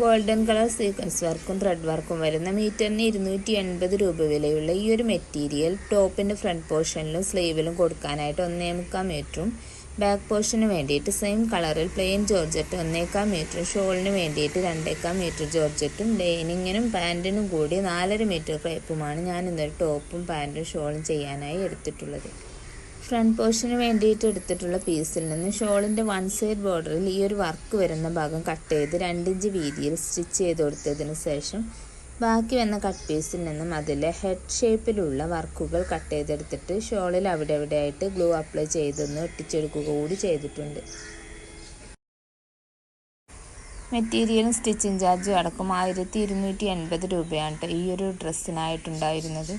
Golden colour sequence വർക്കും thread വർക്കും വരുന്ന മീറ്ററിന് 280 രൂപ വിലയുള്ള ഈ ഒരു മെറ്റീരിയൽ ടോപ്പിൻ്റെ ഫ്രണ്ട് പോർഷനിലും സ്ലീവിലും കൊടുക്കാനായിട്ട് 1.25 മീറ്ററും ബാക്ക് പോർഷന് വേണ്ടിയിട്ട് സെയിം കളറിൽ പ്ലെയിൻ ജോർജറ്റ് 1.25 മീറ്ററും ഷോളിന് വേണ്ടിയിട്ട് 2.25 മീറ്റർ ജോർജറ്റും ലൈനിങ്ങിനും പാൻറ്റിനും കൂടി 4.5 മീറ്റർ ക്രേപ്പുമാണ് ഞാൻ ഇന്നൊരു ടോപ്പും പാൻറ്റും ഷോളും ചെയ്യാനായി എടുത്തിട്ടുള്ളത്. ഫ്രണ്ട് പോർഷന് വേണ്ടിയിട്ട് എടുത്തിട്ടുള്ള പീസിൽ നിന്ന് ഷോളിൻ്റെ വൺ സൈഡ് ബോർഡറിൽ ഈ ഒരു വർക്ക് വരുന്ന ഭാഗം കട്ട് ചെയ്ത് 2 ഇഞ്ച് വീതിയിൽ സ്റ്റിച്ച് ചെയ്ത് കൊടുത്തതിന് ശേഷം ബാക്കി വന്ന കട്ട് പീസിൽ നിന്നും അതിലെ ഹെഡ് ഷേപ്പിലുള്ള വർക്കുകൾ കട്ട് ചെയ്തെടുത്തിട്ട് ഷോളിൽ അവിടെ ആയിട്ട് ഗ്ലൂ അപ്ലൈ ചെയ്തൊന്ന് ഒട്ടിച്ചെടുക്കുക കൂടി ചെയ്തിട്ടുണ്ട്. മെറ്റീരിയലും സ്റ്റിച്ചിങ് ചാർജും അടക്കം 1280 രൂപയാണ് ഈ ഒരു ഡ്രസ്സിനായിട്ടുണ്ടായിരുന്നത്.